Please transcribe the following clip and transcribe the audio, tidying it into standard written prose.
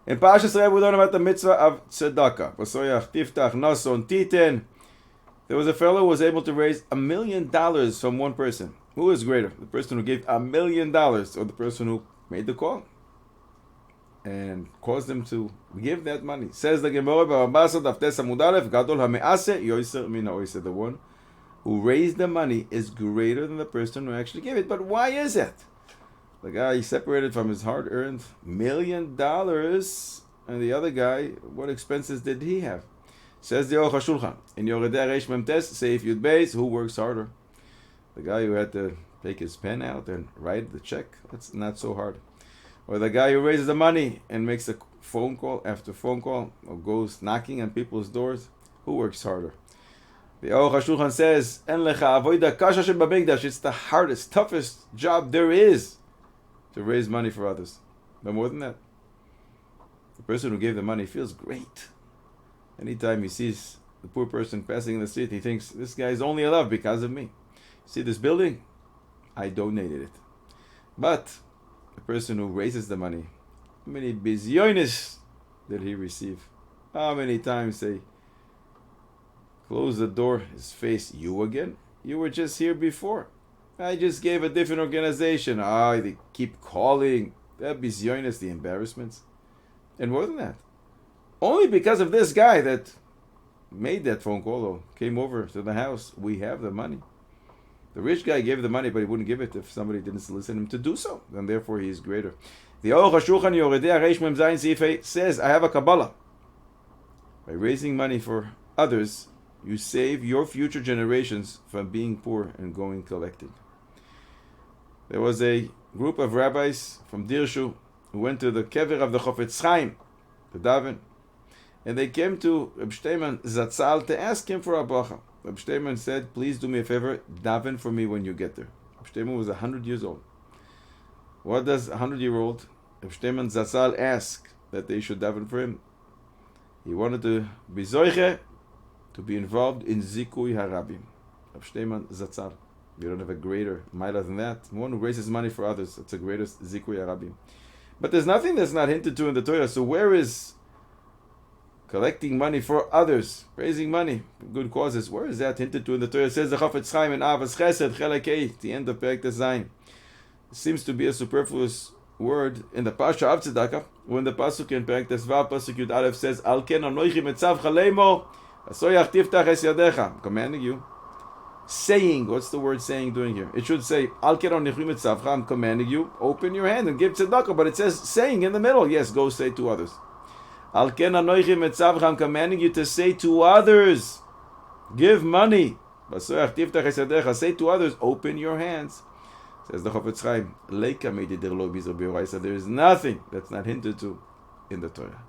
In Parshas Re'eh we learn about the mitzvah of tzedakah. Vasoyach tiftach nason titen. There was a fellow who was able to raise $1 million from one person. Who is greater? The person who gave $1 million or the person who made the call and caused them to give that money? Says the Gemara, the one who raised the money is greater than the person who actually gave it. But why is that? The guy separated from his hard-earned $1 million, and the other guy, what expenses did he have? Says the Aruch HaShulchan, in Yoredei Reish Mem Tes, Seif Yud Beis, who works harder? The guy who had to take his pen out and write the check? That's not so hard. Or the guy who raises the money and makes a phone call after phone call, or goes knocking on people's doors? Who works harder? The Aruch HaShulchan says, En lecha avoida kasha shebamikdash. It's the hardest, toughest job there is to raise money for others. But more than that, the person who gave the money feels great. Anytime he sees the poor person passing in the street, he thinks, this guy is only alive because of me. See this building? I donated it. But the person who raises the money, how many bizyonis did he receive? How many times they close the door, his face, you again? You were just here before. I just gave a different organization. They keep calling. That bizyonis, the embarrassments. And more than that, only because of this guy that made that phone call or came over to the house, we have the money. The rich guy gave the money, but he wouldn't give it if somebody didn't solicit him to do so. And therefore he is greater. The Aruch HaShulchan Yoredei Reish Mem Zayin Sifei says, I have a Kabbalah. By raising money for others, you save your future generations from being poor and going collecting. There was a group of rabbis from Dirshu who went to the kever of the Chofetz Chaim to daven. And they came to Reb Shteiman Zatzal to ask him for a bracha. Reb Shteiman said, please do me a favor, daven for me when you get there. Reb Shteiman was 100 years old. What does a 100-year-old Reb Shteiman Zatzal ask that they should daven for him? He wanted to be zoiche, to be involved in Zikui Harabim. Reb Shteiman Zatzal. We don't have a greater milah than that. One who raises money for others, it's the greatest Zikui Harabim. But there's nothing that's not hinted to in the Torah. So where is collecting money for others, raising money for good causes? Where is that hinted to in the Torah? It says the Chofetz Chaim in Avos Chesed Chelek Hey, the end of Perek Zayin. It seems to be a superfluous word in the Parsha of Tzedaka, when the pasuk in Perek Vav pasuk Yud Aleph says, Al ken anoichi metzav chaleimo, asoyach tiftach es yadecha. I'm commanding you. Saying, what's the word saying doing here? It should say, Al ken anoichi metzavcha, I'm commanding you, open your hand and give tzedakah. But it says saying in the middle. Yes, go say to others. Al ken anoichi metzavcha, I'm commanding you to say to others, give money. Asoyach tiftach es yadecha, say to others, open your hands. Says the Chofetz Chaim, there is nothing that's not hinted to in the Torah.